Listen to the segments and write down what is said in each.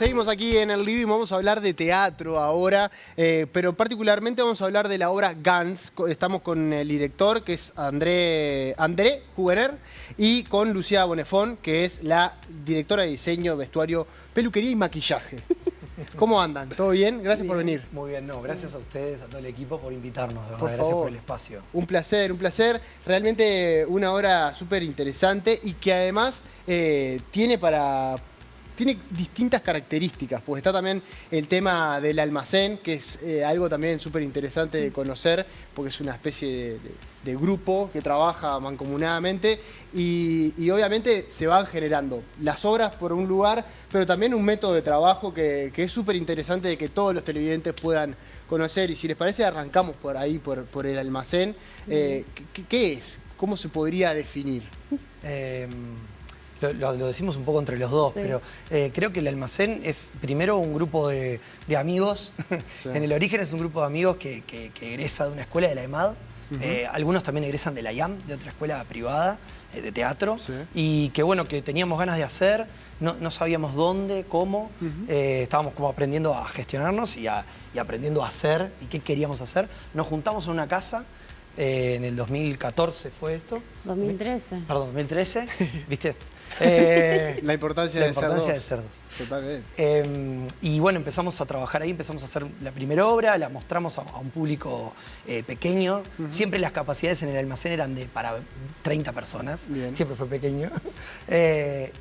Seguimos aquí en el living, vamos a hablar de teatro ahora, pero particularmente vamos a hablar de la obra Gans. Estamos con el director, que es André Hugener, y con Lucía Bonefón, que es la directora de diseño, vestuario, peluquería y maquillaje. ¿Cómo andan? ¿Todo bien? Gracias por venir. Muy bien, no, gracias a ustedes, a todo el equipo por invitarnos, de verdad, gracias por el espacio. Un placer, un placer. Realmente una obra súper interesante y que además tiene distintas características, pues está también el tema del almacén, que es algo también súper interesante de conocer, porque es una especie de grupo que trabaja mancomunadamente y obviamente se van generando las obras por un lugar, pero también un método de trabajo que es súper interesante de que todos los televidentes puedan conocer. Y si les parece, arrancamos por ahí, por el almacén. ¿Qué es? ¿Cómo se podría definir? Lo decimos un poco entre los dos, sí. Pero creo que el almacén es primero un grupo de amigos. Sí. En el origen es un grupo de amigos que egresa de una escuela de la EMAD. Algunos también egresan de la IAM, de otra escuela privada de teatro. Sí. Y que bueno, que teníamos ganas de hacer, no sabíamos dónde, cómo. Estábamos como aprendiendo a gestionarnos y aprendiendo a hacer y qué queríamos hacer. Nos juntamos en una casa. En el 2014 fue esto. 2013. Perdón, 2013, ¿viste? La importancia de ser dos. Totalmente. Y bueno, empezamos a trabajar ahí, empezamos a hacer la primera obra, la mostramos a un público pequeño. Siempre las capacidades en el almacén eran para 30 personas. Bien. Siempre fue pequeño.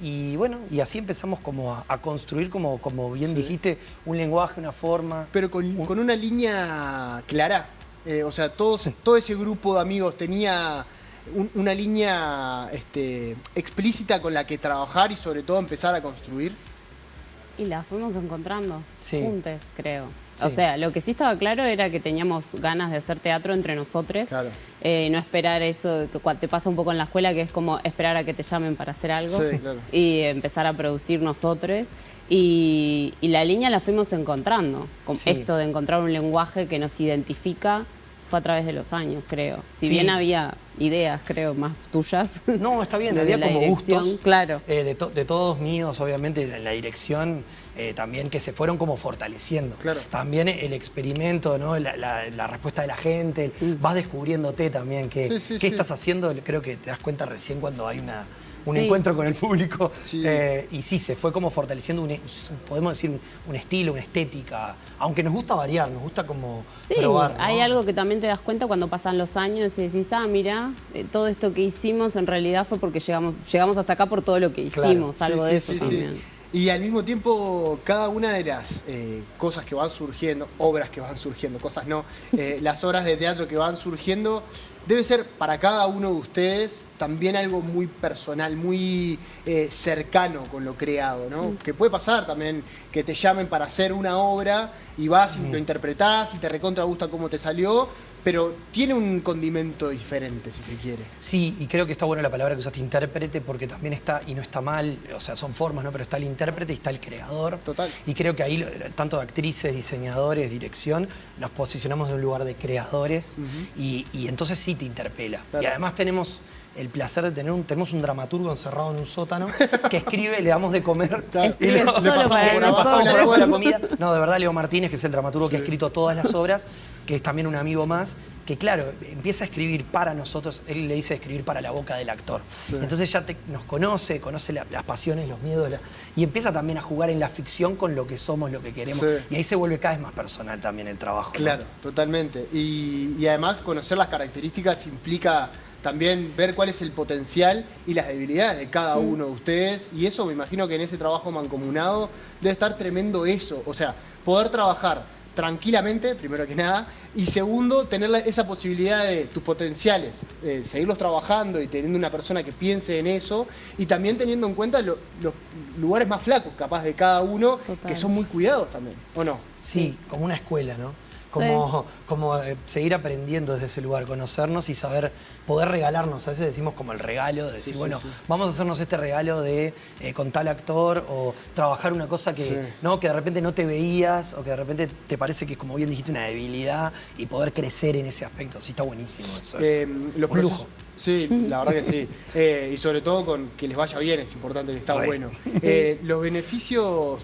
Y bueno, y así empezamos como a construir, como bien dijiste, un lenguaje, una forma. Pero con una línea clara. O sea, todo ese grupo de amigos tenía una línea explícita con la que trabajar y sobre todo empezar a construir. Y la fuimos encontrando juntos, creo. Sí. O sea, lo que sí estaba claro era que teníamos ganas de hacer teatro entre nosotros. Claro. No esperar eso que te pasa un poco en la escuela, que es como esperar a que te llamen para hacer algo. Sí, claro. Y empezar a producir nosotros. Y la línea la fuimos encontrando. Esto de encontrar un lenguaje que nos identifica fue a través de los años, creo. Si bien había ideas, creo, más tuyas. No, está bien, había como gustos. Claro. De todos míos, obviamente, la dirección también que se fueron como fortaleciendo. Claro. También el experimento, ¿no? La respuesta de la gente, vas descubriéndote también qué estás haciendo. Creo que te das cuenta recién cuando hay un encuentro con el público. Sí. Y sí, se fue como fortaleciendo, podemos decir, un estilo, una estética. Aunque nos gusta variar, nos gusta como probar, ¿no? Hay algo que también te das cuenta cuando pasan los años y decís, mira, todo esto que hicimos en realidad fue porque llegamos hasta acá por todo lo que hicimos, claro. Algo de eso también. Sí. Y al mismo tiempo, cada una de las cosas que van surgiendo, obras que van surgiendo, cosas no, las obras de teatro que van surgiendo, debe ser para cada uno de ustedes también algo muy personal, muy cercano con lo creado, ¿no? Que puede pasar también que te llamen para hacer una obra y vas y lo interpretás y te recontra gusta cómo te salió, pero tiene un condimento diferente, si se quiere. Sí, y creo que está buena la palabra que usaste, intérprete, porque también está, y no está mal, o sea, son formas, ¿no? Pero está el intérprete y está el creador. Total. Y creo que ahí, tanto de actrices, diseñadores, dirección, nos posicionamos en un lugar de creadores y entonces sí te interpela. Claro. Y además tenemos el placer de tenemos un dramaturgo encerrado en un sótano que escribe, le damos de comer. Claro. Y le pasamos por la comida. No, de verdad, Leo Martínez, que es el dramaturgo que ha escrito todas las obras, que es también un amigo más, que claro, empieza a escribir para nosotros, él le dice escribir para la boca del actor. Sí. Entonces ya nos conoce las pasiones, los miedos, y empieza también a jugar en la ficción con lo que somos, lo que queremos. Sí. Y ahí se vuelve cada vez más personal también el trabajo. Claro, ¿no? Totalmente. Y además conocer las características implica también ver cuál es el potencial y las debilidades de cada uno de ustedes. Y eso me imagino que en ese trabajo mancomunado debe estar tremendo eso. O sea, poder trabajar tranquilamente, primero que nada, y segundo, tener esa posibilidad de tus potenciales, seguirlos trabajando y teniendo una persona que piense en eso, y también teniendo en cuenta los lugares más flacos, capaz, de cada uno. Total. Que son muy cuidados también, ¿o no? Sí, como una escuela, ¿no? Como seguir aprendiendo desde ese lugar, conocernos y saber, poder regalarnos. A veces decimos como el regalo, de decir, vamos a hacernos este regalo de con tal actor, o trabajar una cosa que, ¿no? Que de repente no te veías, o que de repente te parece que es, como bien dijiste, una debilidad, y poder crecer en ese aspecto. Sí, está buenísimo eso. Es un lujo. Sí, la verdad que sí. Y sobre todo con que les vaya bien, es importante, que está bueno. Sí. Los beneficios.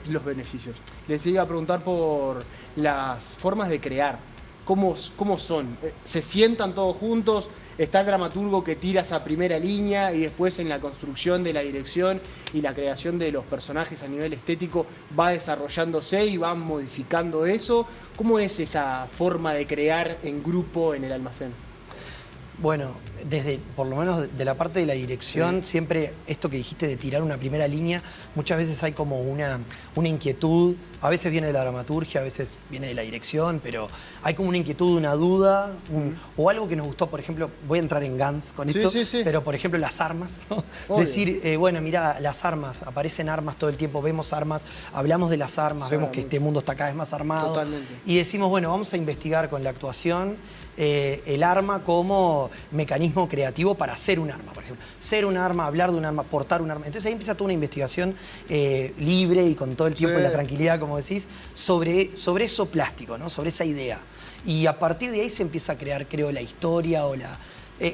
Les iba a preguntar por las formas de crear. ¿Cómo son? ¿Se sientan todos juntos? ¿Está el dramaturgo que tira esa primera línea y después en la construcción de la dirección y la creación de los personajes a nivel estético va desarrollándose y van modificando eso? ¿Cómo es esa forma de crear en grupo en el almacén? Bueno, por lo menos de la parte de la dirección, siempre esto que dijiste de tirar una primera línea, muchas veces hay como una inquietud, a veces viene de la dramaturgia, a veces viene de la dirección, pero hay como una inquietud, una duda, o algo que nos gustó, por ejemplo, voy a entrar en Gans con esto, pero por ejemplo las armas, ¿no? Decir, bueno, mira, las armas, aparecen armas todo el tiempo, vemos armas, hablamos de las armas, vemos que este mundo está cada vez más armado. Totalmente. Y decimos, bueno, vamos a investigar con la actuación el arma como mecanismo creativo para hacer un arma, por ejemplo. Ser un arma, hablar de un arma, portar un arma. Entonces ahí empieza toda una investigación libre y con todo el tiempo y la tranquilidad, como decís, sobre eso plástico, ¿no? Sobre esa idea. Y a partir de ahí se empieza a crear, creo, la historia o la...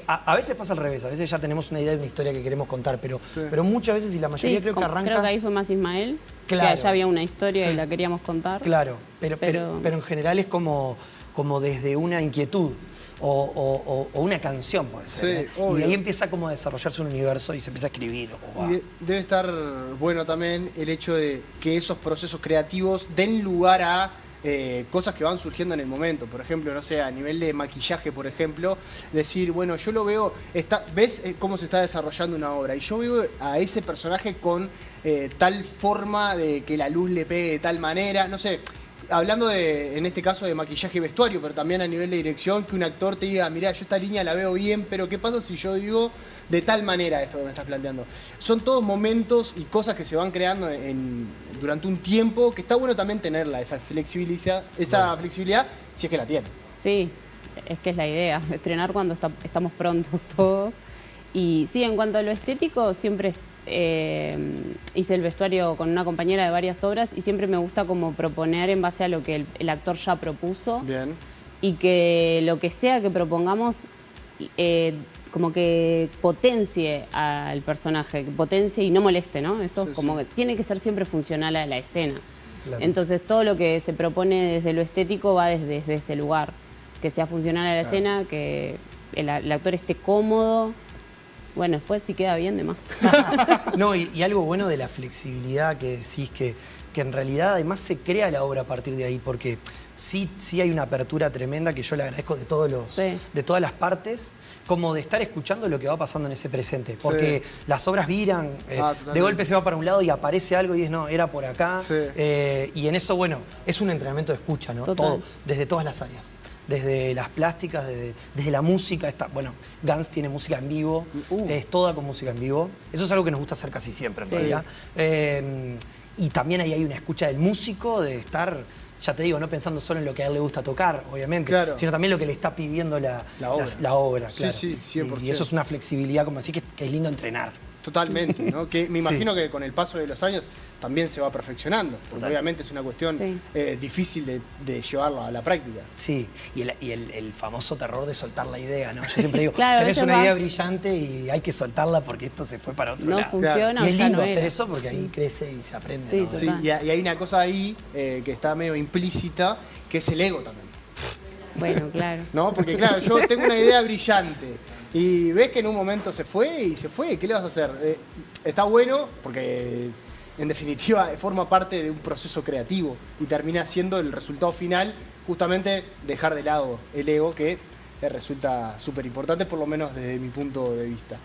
a veces pasa al revés, a veces ya tenemos una idea de una historia que queremos contar, pero muchas veces, y la mayoría creo que arranca... Creo que ahí fue más Ismael, que allá había una historia y la queríamos contar. Claro, pero en general es como desde una inquietud o una canción, puede ser. Y de ahí empieza como a desarrollarse un universo y se empieza a escribir. Y debe estar bueno también el hecho de que esos procesos creativos den lugar a cosas que van surgiendo en el momento. Por ejemplo, no sé, a nivel de maquillaje, por ejemplo, decir, bueno, yo lo veo, ves cómo se está desarrollando una obra y yo veo a ese personaje con tal forma de que la luz le pegue de tal manera, no sé. Hablando en este caso de maquillaje y vestuario, pero también a nivel de dirección, que un actor te diga, mirá, yo esta línea la veo bien, pero ¿qué pasa si yo digo de tal manera esto que me estás planteando? Son todos momentos y cosas que se van creando durante un tiempo, que está bueno también tenerla, esa flexibilidad, si es que la tiene. Sí, es que es la idea, estrenar cuando estamos prontos todos. Y sí, en cuanto a lo estético, siempre... hice el vestuario con una compañera de varias obras y siempre me gusta como proponer en base a lo que el actor ya propuso. Bien. Y que lo que sea que propongamos como que potencie al personaje, que potencie y no moleste, ¿no? Eso como que tiene que ser siempre funcional a la escena. Claro. Entonces todo lo que se propone desde lo estético va desde ese lugar, que sea funcional a la escena, que el actor esté cómodo. Bueno, después sí queda bien de más. No, y algo bueno de la flexibilidad que decís, que en realidad además se crea la obra a partir de ahí, porque sí hay una apertura tremenda que yo le agradezco de todas las partes, como de estar escuchando lo que va pasando en ese presente, porque las obras viran, de golpe se va para un lado y aparece algo y dices, no, era por acá, y en eso, bueno, es un entrenamiento de escucha, ¿no? Todo, desde todas las áreas. Desde las plásticas, desde la música. Bueno, Gans tiene música en vivo, es toda con música en vivo. Eso es algo que nos gusta hacer casi siempre, en realidad. Y también ahí hay una escucha del músico, de estar, ya te digo, no pensando solo en lo que a él le gusta tocar, obviamente, sino también lo que le está pidiendo la obra. Claro. Sí, 100%. Y eso es una flexibilidad, como así, que es lindo entrenar. Totalmente, ¿no? Que me imagino que con el paso de los años también se va perfeccionando, porque obviamente es una cuestión difícil de llevarla a la práctica. Sí, y el famoso terror de soltar la idea, ¿no? Yo siempre digo, tenés una idea brillante y hay que soltarla porque esto se fue para otro lado. No funciona. Y es lindo hacer eso porque ahí crece y se aprende. Sí, ¿no? Sí, y hay una cosa ahí que está medio implícita, que es el ego también. Bueno, claro. ¿No? Porque claro, yo tengo una idea brillante y ves que en un momento se fue, ¿qué le vas a hacer? Está bueno porque en definitiva forma parte de un proceso creativo y termina siendo el resultado final justamente dejar de lado el ego, que resulta súper importante, por lo menos desde mi punto de vista.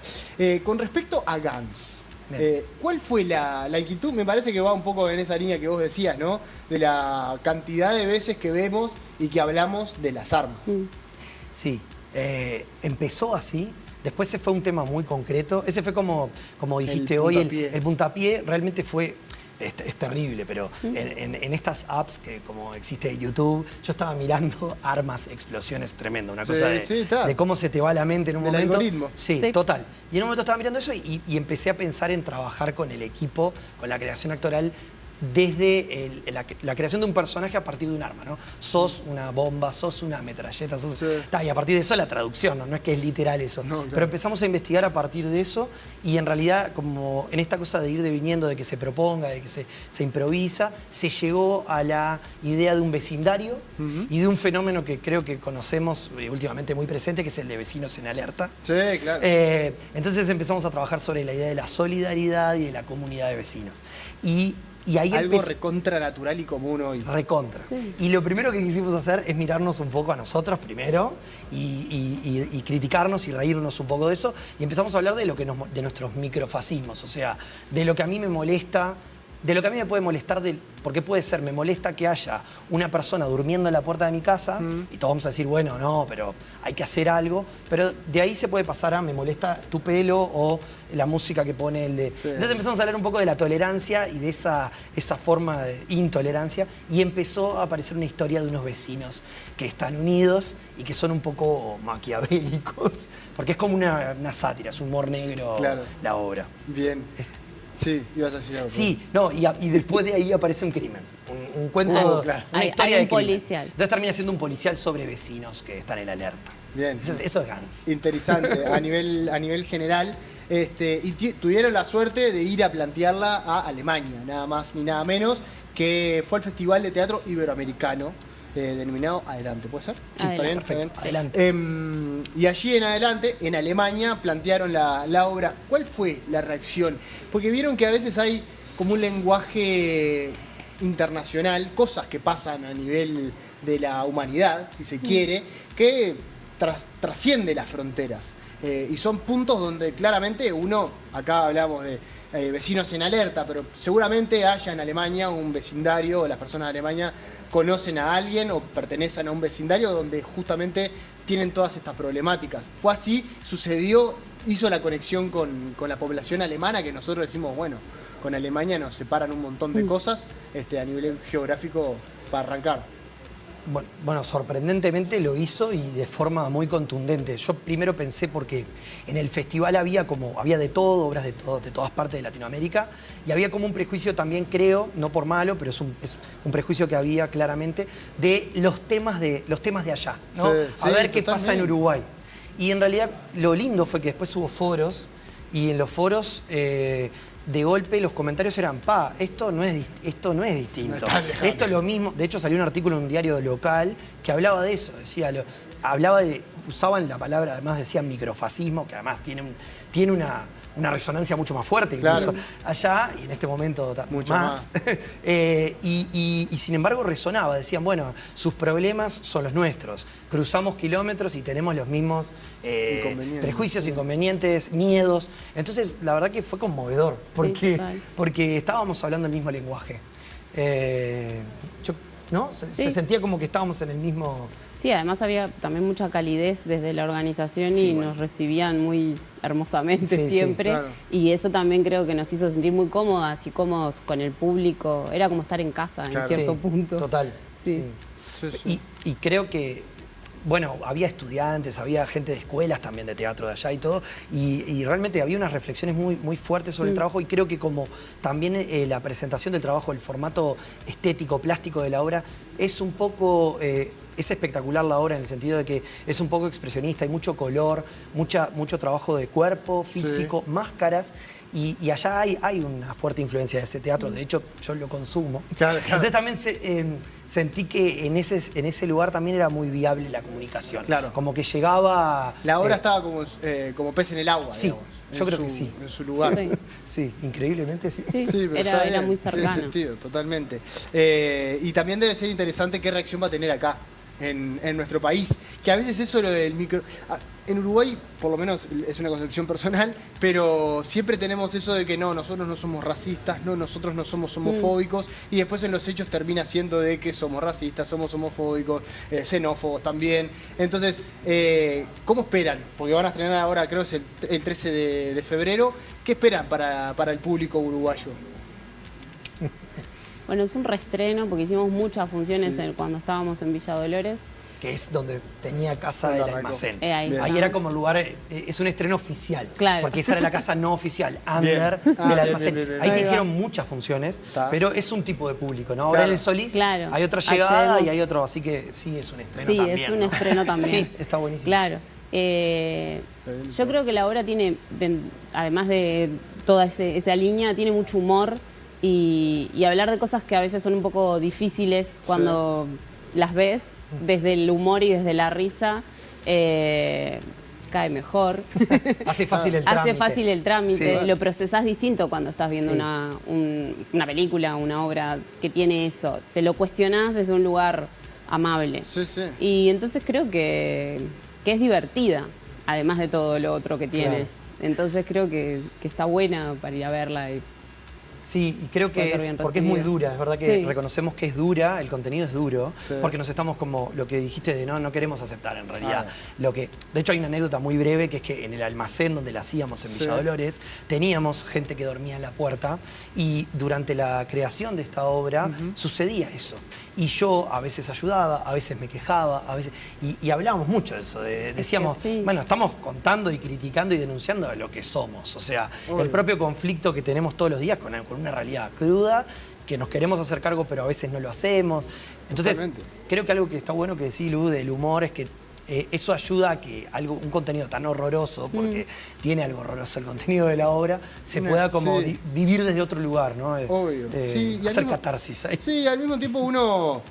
Con respecto a Gans, ¿cuál fue la inquietud? Me parece que va un poco en esa línea que vos decías, ¿no? De la cantidad de veces que vemos y que hablamos de las armas. Sí. Empezó así, después se fue un tema muy concreto. Ese fue como dijiste hoy, el puntapié realmente fue, es terrible, pero en estas apps que como existe YouTube, yo estaba mirando armas, explosiones, tremendo, una cosa de cómo se te va la mente en un momento. Algoritmo. Sí, total. Y en un momento estaba mirando eso y empecé a pensar en trabajar con el equipo, con la creación actoral, desde la creación de un personaje a partir de un arma, ¿no? Sos una bomba, sos una metralleta, y a partir de eso la traducción, ¿no? No es que es literal eso. No, claro. Pero empezamos a investigar a partir de eso y en realidad, como en esta cosa de ir deviniendo, de que se proponga, de que se improvisa, se llegó a la idea de un vecindario y de un fenómeno que creo que conocemos últimamente muy presente, que es el de vecinos en alerta. Sí, claro. Entonces empezamos a trabajar sobre la idea de la solidaridad y de la comunidad de vecinos. Y ahí algo recontra natural y común hoy. Recontra. Sí. Y lo primero que quisimos hacer es mirarnos un poco a nosotros primero y criticarnos y reírnos un poco de eso. Y empezamos a hablar de de nuestros microfascismos, o sea, de lo que a mí me molesta, de lo que a mí me puede molestar, porque puede ser, me molesta que haya una persona durmiendo en la puerta de mi casa y todos vamos a decir, bueno, no, pero hay que hacer algo. Pero de ahí se puede pasar a me molesta tu pelo o la música que pone el de... Sí. Entonces empezamos a hablar un poco de la tolerancia y de esa forma de intolerancia y empezó a aparecer una historia de unos vecinos que están unidos y que son un poco maquiavélicos, porque es como una sátira, es un humor negro, claro, la obra. Bien. Sí, ibas a decir algo. Sí, no, y después de ahí aparece un crimen, un cuento, claro, una historia de crimen. Policial. Entonces termina siendo un policial sobre vecinos que están en alerta. Bien. Eso es Gans. Interesante, a nivel general. Y tuvieron la suerte de ir a plantearla a Alemania, nada más ni nada menos, que fue el Festival de Teatro Iberoamericano, denominado Adelante, ¿puede ser? Sí, está bien. Perfecto. Adelante. Y allí en adelante, en Alemania, plantearon la obra. ¿Cuál fue la reacción? Porque vieron que a veces hay como un lenguaje internacional, cosas que pasan a nivel de la humanidad, si se quiere, que trasciende las fronteras. Y son puntos donde claramente acá hablamos de vecinos en alerta, pero seguramente haya en Alemania un vecindario, o las personas de Alemania conocen a alguien o pertenecen a un vecindario donde justamente tienen todas estas problemáticas. Fue así, sucedió, hizo la conexión con la población alemana, que nosotros decimos, bueno, con Alemania nos separan un montón de cosas a nivel geográfico para arrancar. Bueno, sorprendentemente lo hizo y de forma muy contundente. Yo primero pensé porque en el festival había de todo, obras de todas partes de Latinoamérica, y había como un prejuicio también, creo, no por malo, pero es un prejuicio que había claramente, de los temas de allá, ¿no? Sí, a ver qué pasa en Uruguay. Y en realidad lo lindo fue que después hubo foros, y en los foros de golpe los comentarios eran, esto no es distinto, esto es lo mismo. De hecho salió un artículo en un diario local que hablaba de eso, usaban la palabra, además decían microfascismo, que además tiene una resonancia mucho más fuerte incluso, claro, allá, y en este momento mucho más. Y sin embargo resonaba, decían, bueno, sus problemas son los nuestros, cruzamos kilómetros y tenemos los mismos prejuicios, inconvenientes, miedos. Entonces la verdad que fue conmovedor, porque estábamos hablando el mismo lenguaje. ¿No? Se sentía como que estábamos en el mismo... Sí, además había también mucha calidez desde la organización y nos recibían muy hermosamente siempre. Claro. Y eso también creo que nos hizo sentir muy cómodas y cómodos con el público. Era como estar en casa, claro, en cierto punto. Total. Sí. Y creo que, bueno, había estudiantes, había gente de escuelas también de teatro de allá y todo, y realmente había unas reflexiones muy fuertes sobre el trabajo, y creo que como también la presentación del trabajo, el formato estético, plástico de la obra, es un poco... es espectacular la obra en el sentido de que es un poco expresionista, hay mucho color, mucho trabajo de cuerpo, físico, máscaras, y allá hay una fuerte influencia de ese teatro, de hecho yo lo consumo. Claro. Entonces también sentí que en ese lugar también era muy viable la comunicación. Claro. Como que llegaba... La obra estaba como pez en el agua, sí, digamos. Yo creo que sí. En su lugar. Sí, increíblemente sí. Sí, era muy cercano. Tiene sentido, totalmente. Y también debe ser interesante qué reacción va a tener acá, en nuestro país. Que a veces eso lo del micro... En Uruguay, por lo menos, es una concepción personal, pero siempre tenemos eso de que no, nosotros no somos racistas, no, nosotros no somos homofóbicos, y después en los hechos termina siendo de que somos racistas, somos homofóbicos, xenófobos también. Entonces, ¿cómo esperan? Porque van a estrenar ahora, creo que es el 13 de febrero. ¿Qué esperan para el público uruguayo? Bueno, es un reestreno porque hicimos muchas funciones cuando estábamos en Villa Dolores. que es donde tenía casa del almacén. Ahí era como el lugar, es un estreno oficial, claro. porque esa era la casa no oficial, under del almacén. Bien. Ahí se hicieron muchas funciones, pero es un tipo de público, ¿no? Ahora en el Solís hay otra llegada y hay otro, así que sí, es un estreno también. Sí, es un estreno también. Sí, está buenísimo. Claro. Yo creo que la obra tiene, además de toda esa línea, tiene mucho humor y hablar de cosas que a veces son un poco difíciles cuando las ves, desde el humor y desde la risa, cae mejor. Hace fácil el trámite. Hace fácil el trámite, lo procesás distinto cuando estás viendo una película, una obra que tiene eso. Te lo cuestionás desde un lugar amable. Y entonces creo que es divertida, además de todo lo otro que tiene. Claro. Entonces creo que está buena para ir a verla. Sí, y creo que es porque es muy dura, es verdad que reconocemos que es dura, el contenido es duro, porque nos estamos como lo que dijiste de no queremos aceptar en realidad. De hecho hay una anécdota muy breve que es que en el almacén donde la hacíamos en Villa Dolores teníamos gente que dormía en la puerta y durante la creación de esta obra sucedía eso. Y yo a veces ayudaba, a veces me quejaba, a veces y hablábamos mucho de eso, decíamos, bueno, estamos contando y criticando y denunciando lo que somos, o sea, el propio conflicto que tenemos todos los días con una realidad cruda, que nos queremos hacer cargo pero a veces no lo hacemos. Entonces, creo que algo que está bueno que decís, Lu, del humor es que eso ayuda a que un contenido tan horroroso, porque tiene algo horroroso el contenido de la obra, se pueda como vivir desde otro lugar, ¿no? Obvio. Hacer catarsis ahí. Sí, al mismo tiempo uno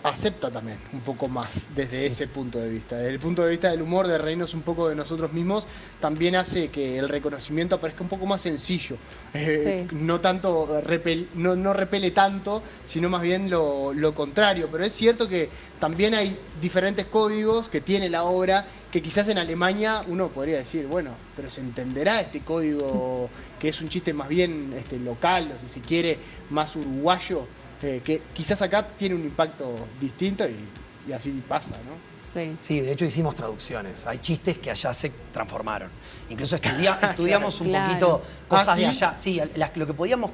acepta también un poco más desde ese punto de vista. Desde el punto de vista del humor, de reírnos un poco de nosotros mismos, también hace que el reconocimiento aparezca un poco más sencillo. No tanto no repele tanto, sino más bien lo contrario. Pero es cierto que también hay diferentes códigos que tiene la obra que quizás en Alemania uno podría decir, bueno, pero se entenderá este código que es un chiste más bien local, o si se quiere, más uruguayo. Que quizás acá tiene un impacto distinto y así pasa, ¿no? Sí, de hecho hicimos traducciones. Hay chistes que allá se transformaron. Incluso estudiamos un poquito cosas de allá. Sí, lo que podíamos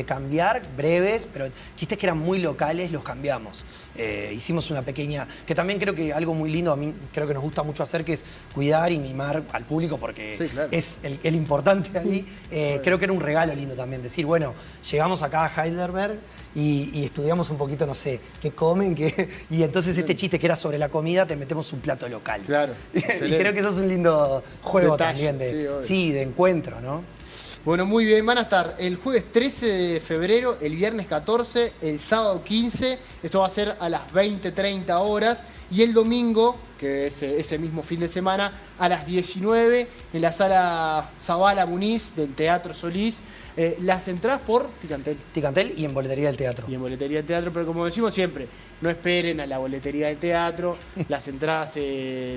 cambiar, breves, pero chistes que eran muy locales los cambiamos. Hicimos una pequeña, que también creo que algo muy lindo, a mí creo que nos gusta mucho hacer, que es cuidar y mimar al público, porque es el importante ahí. Creo que era un regalo lindo también, decir, bueno, llegamos acá a Heidelberg y estudiamos un poquito, no sé, qué comen, y entonces este chiste que era sobre la comida, te metemos un plato local. Claro. Y creo que eso es un lindo juego también de encuentro, ¿no? Bueno, muy bien, van a estar el jueves 13 de febrero, el viernes 14, el sábado 15, esto va a ser a las 20:30 horas, y el domingo, que es ese mismo fin de semana, a las 19 en la sala Zavala Muniz del Teatro Solís. Las entradas por Ticantel. Ticantel y en Boletería del Teatro. Y en Boletería del Teatro, pero como decimos siempre, no esperen a la Boletería del Teatro, las entradas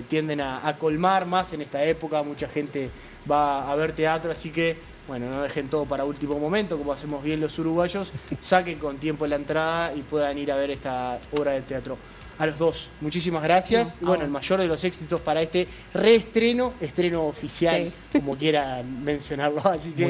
tienden a colmar más en esta época, mucha gente va a ver teatro, así que bueno, no dejen todo para último momento, como hacemos bien los uruguayos, saquen con tiempo la entrada y puedan ir a ver esta obra de teatro. A los dos, muchísimas gracias. Y bueno, el mayor de los éxitos para este reestreno, estreno oficial, como quieran mencionarlo. Así que